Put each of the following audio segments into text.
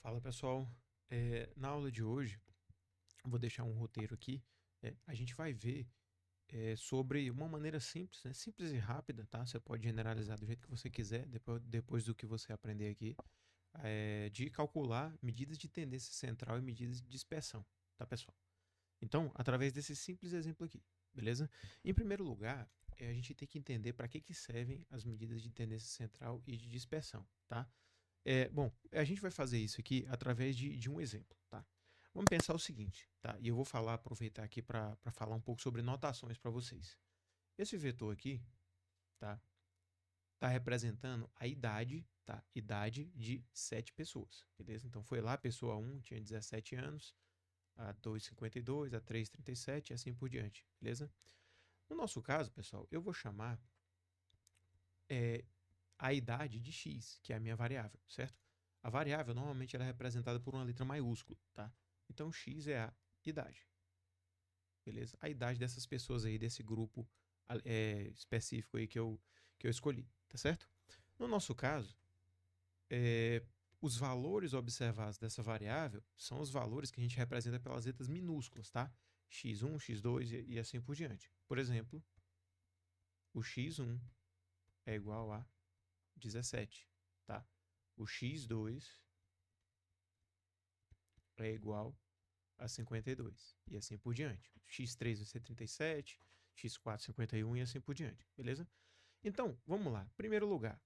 Fala pessoal, na aula de hoje eu vou deixar um roteiro aqui. A gente vai ver sobre uma maneira simples, né? Simples e rápida, tá? Você pode generalizar do jeito que você quiser, depois do que você aprender aqui, de calcular medidas de tendência central e medidas de dispersão, tá pessoal? Então, através desse simples exemplo aqui, beleza? Em primeiro lugar, a gente tem que entender para que servem as medidas de tendência central e de dispersão, tá? Bom, a gente vai fazer isso aqui através de um exemplo, tá? Vamos pensar o seguinte, tá? E eu vou aproveitar aqui para falar um pouco sobre notações para vocês. Esse vetor aqui, tá? Tá representando a idade, tá? Idade de 7 pessoas, beleza? Então foi lá, a pessoa 1 tinha 17 anos, a 2, 52, a 3, 37 e assim por diante, beleza? No nosso caso, pessoal, eu vou chamar é, a idade de x, que é a minha variável, certo? A variável normalmente ela é representada por uma letra maiúscula, tá? Então x é a idade, beleza? A idade dessas pessoas aí, desse grupo específico aí que eu escolhi, tá certo? No nosso caso, os valores observados dessa variável são os valores que a gente representa pelas letras minúsculas, tá? x1, x2 e assim por diante. Por exemplo, o x1 é igual a 17, tá? O x2 é igual a 52, e assim por diante. x3 vai ser 37, x4 51 e assim por diante, beleza? Então, vamos lá. Primeiro lugar,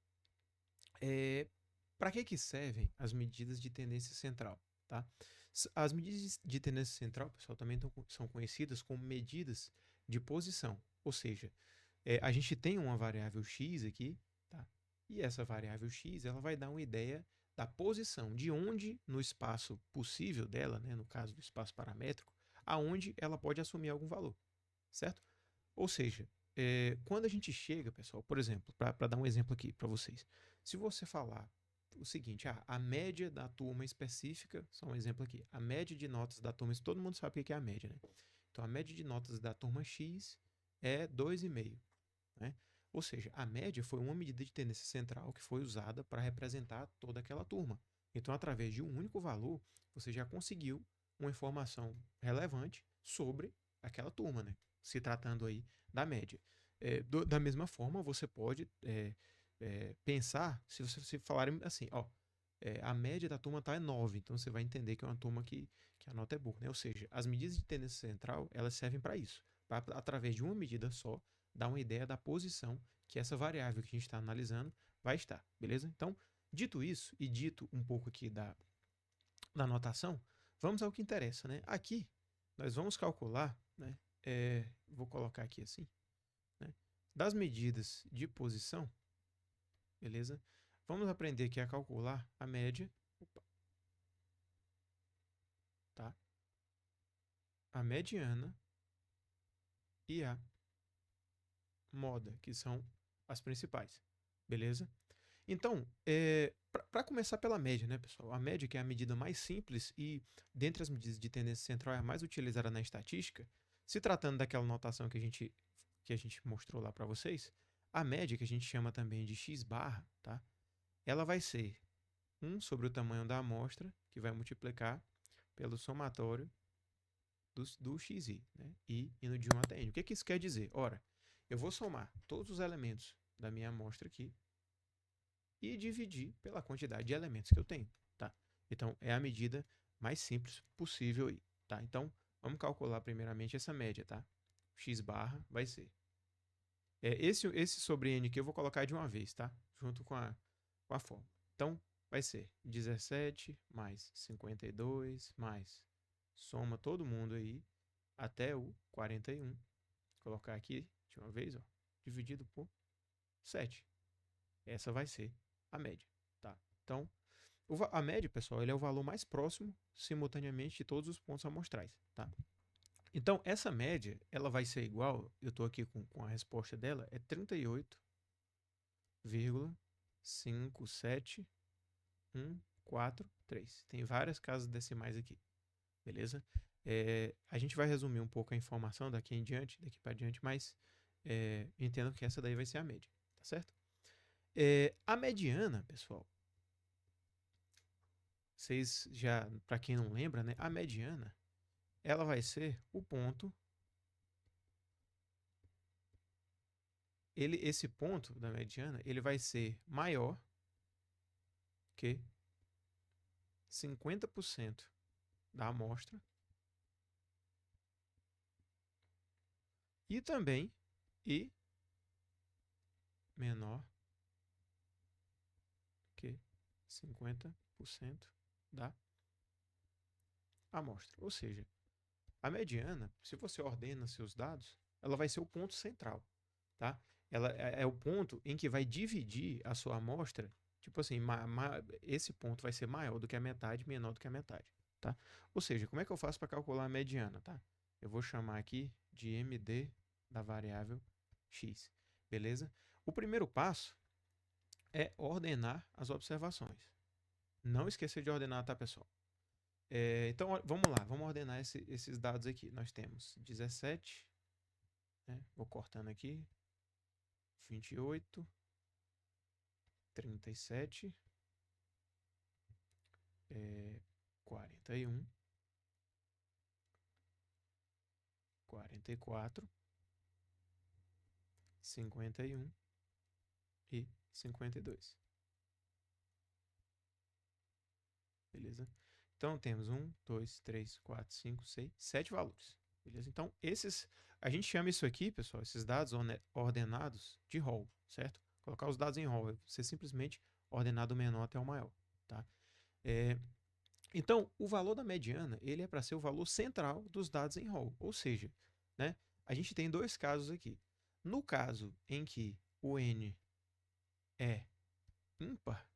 para que servem as medidas de tendência central? Tá? As medidas de tendência central, pessoal, também são conhecidas como medidas de posição, ou seja, a gente tem uma variável x aqui, tá? E essa variável x ela vai dar uma ideia da posição, de onde no espaço possível dela, né, no caso do espaço paramétrico, aonde ela pode assumir algum valor, certo? Ou seja, quando a gente chega, pessoal, por exemplo, para dar um exemplo aqui para vocês, se você falar o seguinte, a média da turma específica, só um exemplo aqui, a média de notas da turma, todo mundo sabe o que é a média, né? Então, a média de notas da turma X é 2,5, né? Ou seja, a média foi uma medida de tendência central que foi usada para representar toda aquela turma. Então, através de um único valor, você já conseguiu uma informação relevante sobre aquela turma, né? Se tratando aí da média. Da mesma forma, você pode pensar, se você se falarem assim, ó, a média da turma tá é 9, então você vai entender que é uma turma que a nota é boa, né? Ou seja, as medidas de tendência central, elas servem para isso, para através de uma medida só, dar uma ideia da posição que essa variável que a gente está analisando vai estar, beleza? Então, dito isso e dito um pouco aqui da notação, vamos ao que interessa, né? Aqui, nós vamos calcular, né? Vou colocar aqui assim, né? Das medidas de posição, beleza? Vamos aprender aqui a calcular a média, opa, tá? A mediana e a moda, que são as principais, beleza? Então, para começar pela média, né, pessoal? A média, que é a medida mais simples e, dentre as medidas de tendência central, é a mais utilizada na estatística, se tratando daquela notação que a gente mostrou lá para vocês, a média, que a gente chama também de x barra, tá? Ela vai ser 1 sobre o tamanho da amostra, que vai multiplicar pelo somatório do xi, né? I indo de 1 até n. O que isso quer dizer? Ora, eu vou somar todos os elementos da minha amostra aqui e dividir pela quantidade de elementos que eu tenho, tá? Então, é a medida mais simples possível aí, tá? Então, vamos calcular primeiramente essa média, tá? X barra vai ser. Esse sobre n aqui eu vou colocar de uma vez, tá? Junto com a fórmula. Então, vai ser 17 mais 52 mais soma todo mundo aí até o 41. Vou colocar aqui de uma vez, ó, dividido por 7. Essa vai ser a média, tá? Então, a média, pessoal, ele é o valor mais próximo simultaneamente de todos os pontos amostrais, tá? Então, essa média, ela vai ser igual, eu estou aqui com a resposta dela, é 38,57143. Tem várias casas decimais aqui, beleza? A gente vai resumir um pouco a informação daqui para diante, mas entendo que essa daí vai ser a média, tá certo? A mediana, pessoal, vocês já, para quem não lembra, né, a mediana, ela vai ser o ponto, esse ponto da mediana, ele vai ser maior que 50% da amostra e também menor que 50% da amostra. Ou seja, a mediana, se você ordena seus dados, ela vai ser o ponto central, tá? Ela é o ponto em que vai dividir a sua amostra, tipo assim, esse ponto vai ser maior do que a metade, menor do que a metade, tá? Ou seja, como é que eu faço para calcular a mediana, tá? Eu vou chamar aqui de MD da variável x, beleza? O primeiro passo é ordenar as observações. Não esquecer de ordenar, tá, pessoal? Então, vamos lá, vamos ordenar esses dados aqui. Nós temos 17, né? Vou cortando aqui, 28, 37, 41, 44, 51 e 52. Beleza? Então, temos 1, 2, 3, 4, 5, 6, 7 valores. Beleza? Então, a gente chama isso aqui, pessoal, esses dados ordenados de rol, certo? Colocar os dados em rol, você simplesmente ordenar do menor até o maior, tá? Então, o valor da mediana, ele é para ser o valor central dos dados em rol, ou seja, né, a gente tem dois casos aqui. No caso em que o n é ímpar,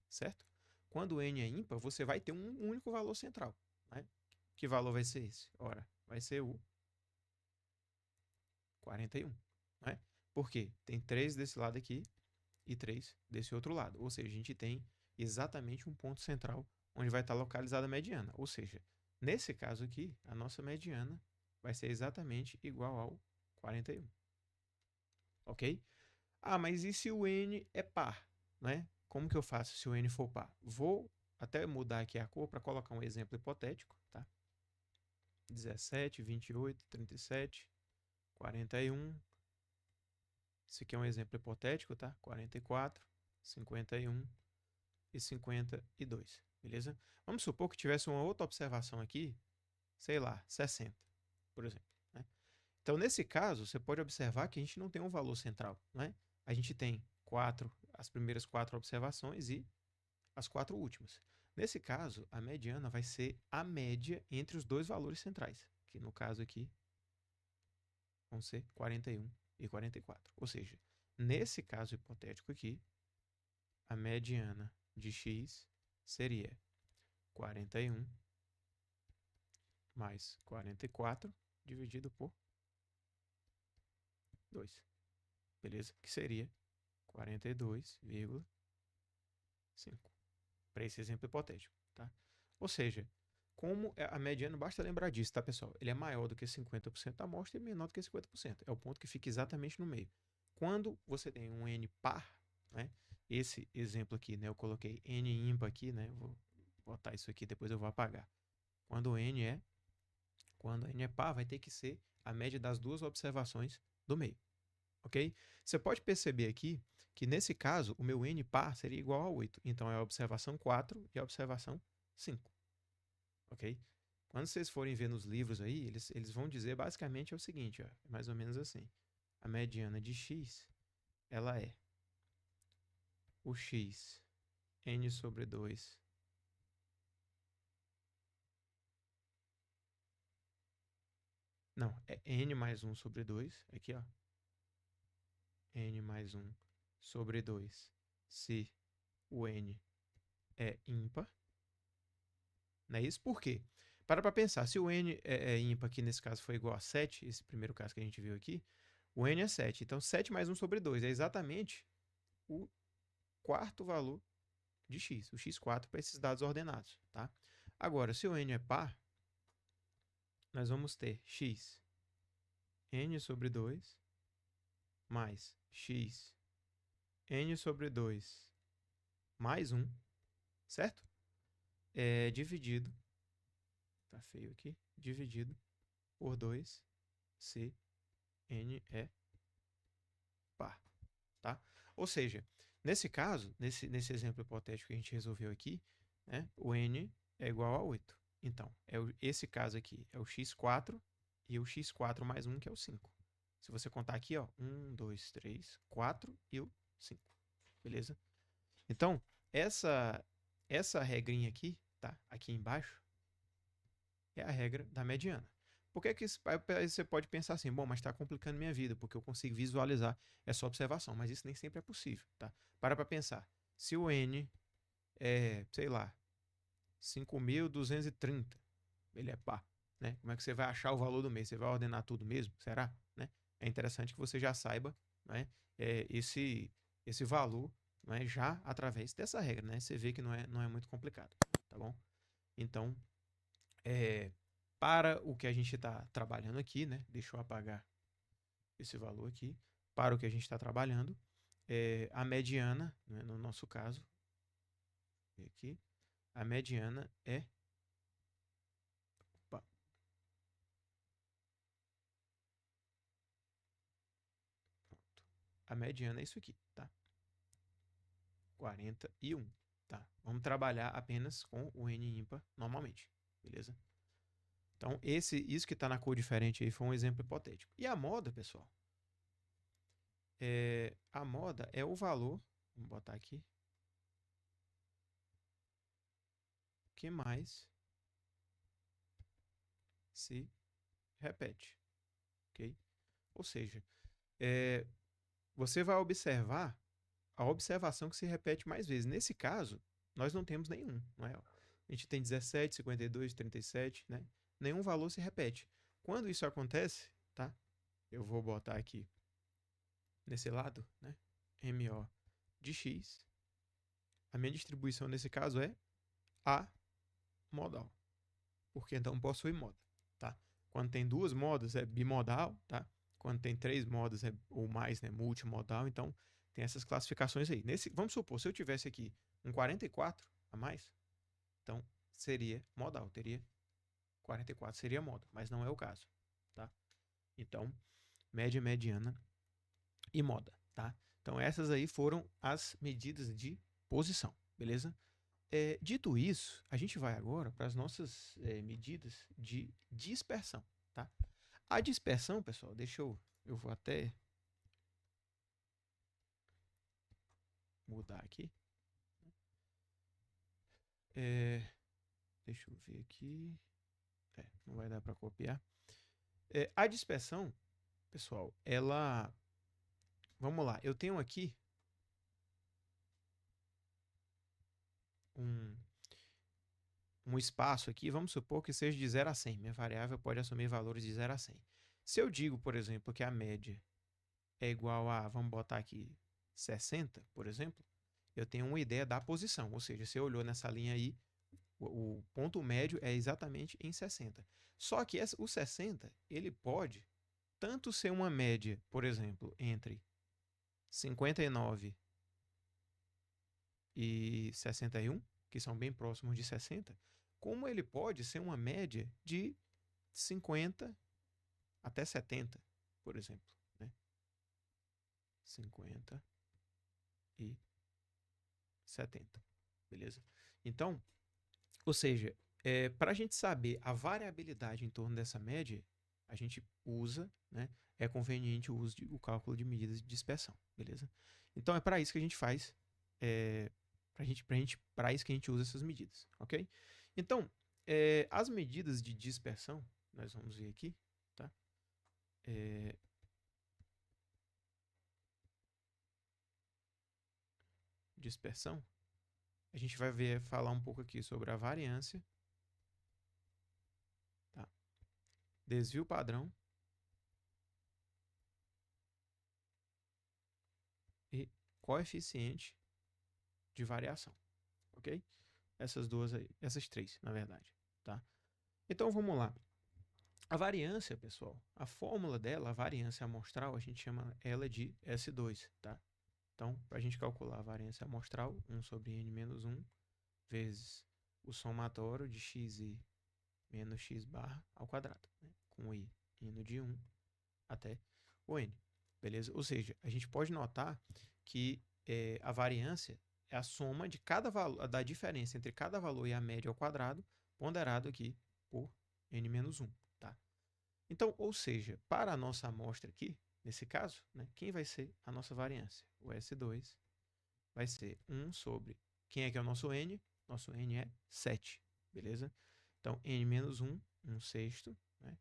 certo? Quando o n é ímpar, você vai ter um único valor central, né? Que valor vai ser esse? Ora, vai ser o 41, né? Por quê? Tem 3 desse lado aqui e 3 desse outro lado. Ou seja, a gente tem exatamente um ponto central onde vai estar localizada a mediana. Ou seja, nesse caso aqui, a nossa mediana vai ser exatamente igual ao 41. Ok? Ah, mas e se o n é par? Né? Como que eu faço se o n for par? Vou até mudar aqui a cor para colocar um exemplo hipotético. Tá? 17, 28, 37, 41. Esse aqui é um exemplo hipotético, tá? 44, 51 e 52, beleza? Vamos supor que tivesse uma outra observação aqui, sei lá, 60, por exemplo, né? Então, nesse caso, você pode observar que a gente não tem um valor central, né? A gente tem as primeiras 4 observações e as 4 últimas. Nesse caso, a mediana vai ser a média entre os dois valores centrais, que no caso aqui vão ser 41 e 44. Ou seja, nesse caso hipotético aqui, a mediana de x seria 41 mais 44 dividido por 2. Beleza? Que seria 42,5. Para esse exemplo hipotético, tá? Ou seja, como a mediana, basta lembrar disso, tá, pessoal? Ele é maior do que 50% da amostra e menor do que 50%. É o ponto que fica exatamente no meio. Quando você tem um n par, né? Esse exemplo aqui, né? Eu coloquei n ímpar aqui, né? Vou botar isso aqui, depois eu vou apagar. Quando n é par, vai ter que ser a média das duas observações do meio, ok? Você pode perceber aqui que, nesse caso, o meu n par seria igual a 8. Então, é a observação 4 e a observação 5, ok? Quando vocês forem ver nos livros aí, eles vão dizer basicamente o seguinte, ó, mais ou menos assim. A mediana de x, ela é o x n sobre 2 não, é n mais 1 sobre 2, aqui ó, n mais 1 sobre 2, se o n é ímpar, não é isso? Por quê? Para pensar, se o n é ímpar, que nesse caso foi igual a 7, esse primeiro caso que a gente viu aqui, o n é 7. Então, 7 mais 1 sobre 2 é exatamente o quarto valor de x, o x4 para esses dados ordenados, tá? Agora, se o n é par, nós vamos ter x n sobre 2 mais x n sobre 2 mais 1 certo? É dividido, tá feio aqui, dividido por 2 se n é par, tá? Ou seja, nesse caso, nesse exemplo hipotético que a gente resolveu aqui, né, o n é igual a 8. Então, esse caso aqui é o x4 e o x4 mais 1, que é o 5. Se você contar aqui, ó, 1, 2, 3, 4 e o 5. Beleza? Então, essa regrinha aqui, tá? Aqui embaixo, é a regra da mediana. Por que aí você pode pensar assim, bom, mas está complicando minha vida, porque eu consigo visualizar essa observação, mas isso nem sempre é possível, tá? Para pensar. Se o n é, sei lá, 5.230, ele é par, né? Como é que você vai achar o valor do mês? Você vai ordenar tudo mesmo? Será? Né? É interessante que você já saiba, né, esse valor, né, já através dessa regra, né? Você vê que não é muito complicado, tá bom? Então, para o que a gente está trabalhando aqui, né? Deixa eu apagar esse valor aqui. Para o que a gente está trabalhando, a mediana, né, no nosso caso, aqui, a mediana é. Opa, pronto. A mediana é isso aqui, tá? 41, tá? Vamos trabalhar apenas com o n ímpar normalmente, beleza? Então, isso que está na cor diferente aí foi um exemplo hipotético. E a moda, pessoal? A moda é o valor, vamos botar aqui, que mais se repete, ok? Ou seja, você vai observar a observação que se repete mais vezes. Nesse caso, nós não temos nenhum, não é? A gente tem 17, 52, 37, né? Nenhum valor se repete. Quando isso acontece, tá? Eu vou botar aqui nesse lado, né? MO de X. A minha distribuição nesse caso é amodal, porque então possui moda, tá? Quando tem duas modas é bimodal, tá? Quando tem três modas ou mais, né, multimodal, então tem essas classificações aí. Vamos supor, se eu tivesse aqui um 44 a mais, então seria modal, teria 44 seria moda, mas não é o caso, tá? Então, média, mediana e moda, tá? Então essas aí foram as medidas de posição, beleza? Dito isso, a gente vai agora para as nossas medidas de dispersão, tá? A dispersão, pessoal, eu vou até mudar aqui. Deixa eu ver aqui. Não vai dar para copiar. A dispersão, pessoal, ela... Vamos lá, eu tenho aqui um espaço aqui, vamos supor que seja de 0 a 100. Minha variável pode assumir valores de 0 a 100. Se eu digo, por exemplo, que a média é igual a, vamos botar aqui, 60, por exemplo, eu tenho uma ideia da posição. Ou seja, você olhou nessa linha aí, o ponto médio é exatamente em 60. Só que o 60, ele pode tanto ser uma média, por exemplo, entre 59 e 61, que são bem próximos de 60, como ele pode ser uma média de 50 até 70, por exemplo, né? 50 e 70, beleza? Então, ou seja, para a gente saber a variabilidade em torno dessa média, a gente usa, né? É conveniente o uso o cálculo de medidas de dispersão, beleza? Então é para isso que a gente faz, para isso que a gente usa essas medidas, ok? Então, as medidas de dispersão, nós vamos ver aqui, tá? Dispersão, a gente vai falar um pouco aqui sobre a variância, tá? Desvio padrão e coeficiente de variação, ok? Essas duas aí, essas três, na verdade, tá? Então vamos lá. A variância, pessoal, a fórmula dela, a variância amostral, a gente chama ela de S2, tá? Então, para a gente calcular a variância amostral, 1 sobre n menos 1 vezes o somatório de xi menos x barra ao quadrado, né? Com i indo de 1 até o n, beleza? Ou seja, a gente pode notar que a variância é a soma de cada valor, da diferença entre cada valor e a média ao quadrado, ponderado aqui por n menos 1, tá? Então, ou seja, para a nossa amostra aqui, nesse caso, né, quem vai ser a nossa variância? O S2 vai ser 1 sobre... Quem é que é o nosso n? Nosso n é 7, beleza? Então, n menos 1, 1/6, né?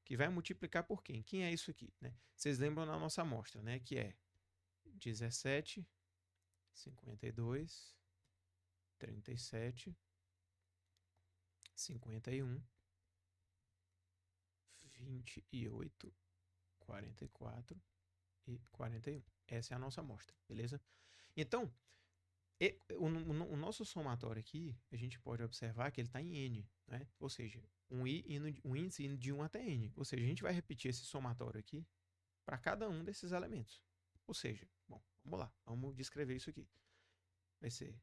Que vai multiplicar por quem? Quem é isso aqui, né? Vocês lembram na nossa amostra, né? Que é 17, 52, 37, 51, 28, 44 e 41. Essa é a nossa amostra, beleza? Então, o nosso somatório aqui, a gente pode observar que ele está em n, né? Ou seja, um índice indo de 1 até n. Ou seja, a gente vai repetir esse somatório aqui para cada um desses elementos. Ou seja, bom, vamos lá, vamos descrever isso aqui. Vai ser,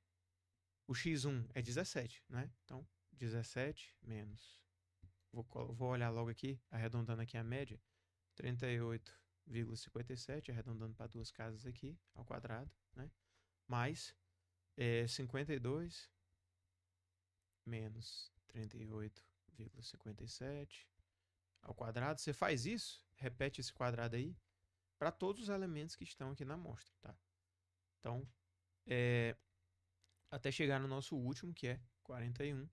o x1 é 17, né? Então, 17 menos, vou olhar logo aqui, arredondando aqui a média, 38,57, arredondando para duas casas aqui, ao quadrado, né? Mais 52 menos 38,57 ao quadrado. Você faz isso, repete esse quadrado aí, para todos os elementos que estão aqui na amostra, tá? Então, até chegar no nosso último, que é 41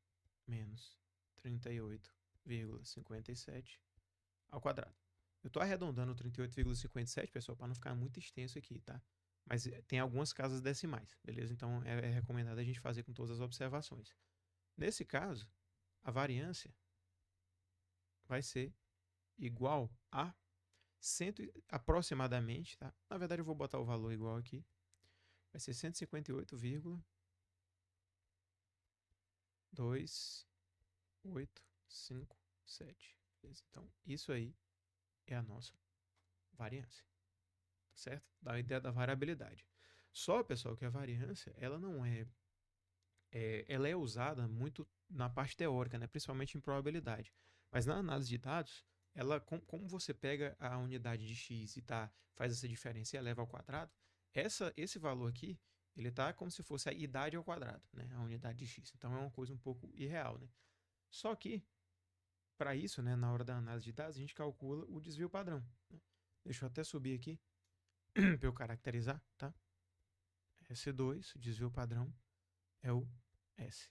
menos 38,57 ao quadrado. Eu estou arredondando o 38,57, pessoal, para não ficar muito extenso aqui, tá? Mas tem algumas casas decimais, beleza? Então, é recomendado a gente fazer com todas as observações. Nesse caso, a variância vai ser igual a aproximadamente, tá? Na verdade, eu vou botar o valor igual aqui. Vai ser 158,2857. Então, isso aí é a nossa variância, certo? Dá a ideia da variabilidade. Só, pessoal, que a variância, ela não ela é usada muito na parte teórica, né? Principalmente em probabilidade. Mas na análise de dados, ela, como você pega a unidade de x e faz essa diferença e eleva ao quadrado, esse valor aqui, ele está como se fosse a idade ao quadrado, né? A unidade de x. Então é uma coisa um pouco irreal, né? Só que, para isso, né, na hora da análise de dados, a gente calcula o desvio padrão, né? Deixa eu até subir aqui para eu caracterizar, tá? S2, o desvio padrão, é o S,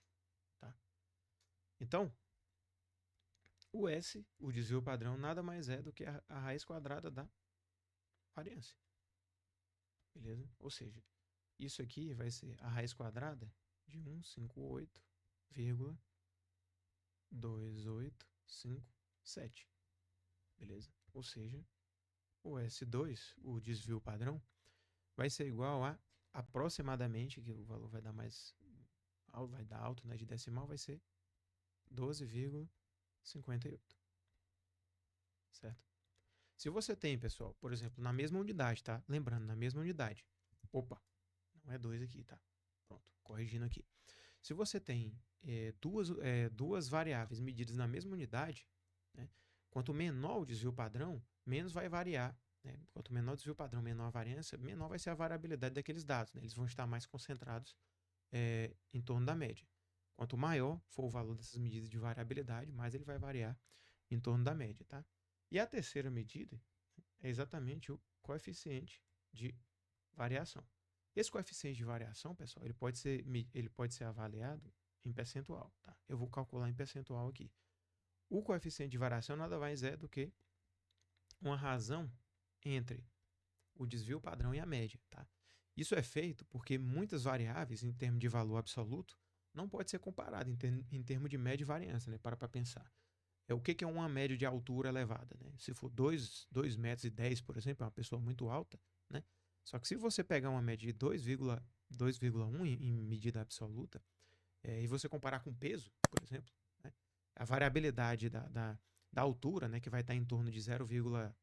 tá? Então, o S, o desvio padrão, nada mais é do que a raiz quadrada da variância, beleza? Ou seja, isso aqui vai ser a raiz quadrada de 158,2857, beleza? Ou seja, o S2, o desvio padrão, vai ser igual a aproximadamente, que o valor vai dar alto, né, de decimal, vai ser 12,58, certo? Se você tem, pessoal, por exemplo, na mesma unidade, tá? Lembrando, na mesma unidade. Opa, não é 2 aqui, tá? Pronto, corrigindo aqui. Se você tem duas variáveis medidas na mesma unidade, né, quanto menor o desvio padrão, menos vai variar, né? Quanto menor o desvio padrão, menor a variância, menor vai ser a variabilidade daqueles dados, né? Eles vão estar mais concentrados em torno da média. Quanto maior for o valor dessas medidas de variabilidade, mais ele vai variar em torno da média, tá? E a terceira medida é exatamente o coeficiente de variação. Esse coeficiente de variação, pessoal, ele pode ser avaliado em percentual, tá? Eu vou calcular em percentual aqui. O coeficiente de variação nada mais é do que uma razão entre o desvio padrão e a média, tá? Isso é feito porque muitas variáveis, em termos de valor absoluto, não pode ser comparado em termos de média e variância, né? Para pensar. O que é uma média de altura elevada, né? Se for 2,10 metros, por exemplo, é uma pessoa muito alta, né? Só que se você pegar uma média de 2,1 em medida absoluta, e você comparar com peso, por exemplo, né? A variabilidade da altura, né, que vai estar em torno de 0,1,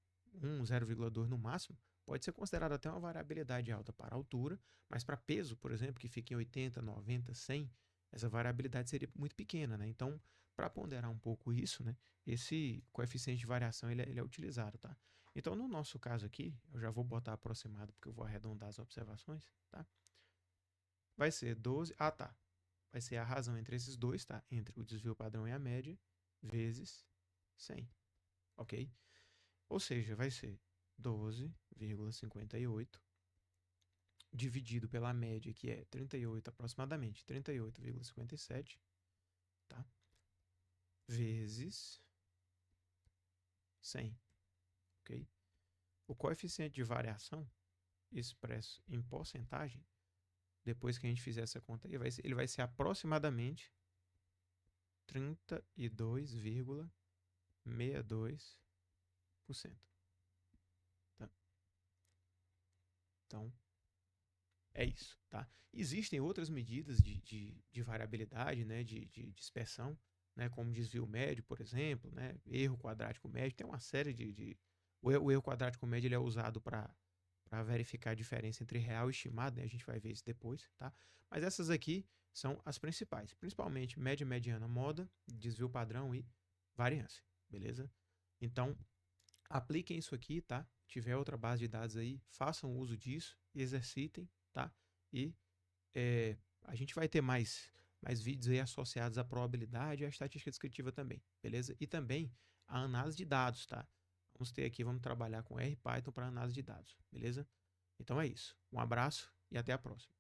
0,2 no máximo, pode ser considerada até uma variabilidade alta para a altura, mas para peso, por exemplo, que fica em 80, 90, 100, essa variabilidade seria muito pequena, né? Então, para ponderar um pouco isso, né, esse coeficiente de variação ele é utilizado, tá? Então, no nosso caso aqui, eu já vou botar aproximado porque eu vou arredondar as observações, tá? Vai ser 12, tá. Vai ser a razão entre esses dois, tá? Entre o desvio padrão e a média, vezes 100, ok? Ou seja, vai ser 12,58 dividido pela média, que é 38 aproximadamente, 38,57, tá? Vezes 100, ok? O coeficiente de variação, expresso em porcentagem, depois que a gente fizer essa conta aí, ele vai ser aproximadamente 32,62%. Tá? Então, é isso, tá? Existem outras medidas de variabilidade, né, de dispersão, né, como desvio médio, por exemplo, né, erro quadrático médio, tem uma série o erro quadrático médio ele é usado para verificar a diferença entre real e estimado, né, a gente vai ver isso depois, tá? Mas essas aqui são as principais, principalmente média, mediana, moda, desvio padrão e variância, beleza? Então, apliquem isso aqui, tá? Tiver outra base de dados aí, façam uso disso, exercitem, tá? E a gente vai ter mais vídeos aí associados à probabilidade e à estatística descritiva também, beleza? E também a análise de dados, tá? Vamos trabalhar com R Python para análise de dados, beleza? Então é isso. Um abraço e até a próxima.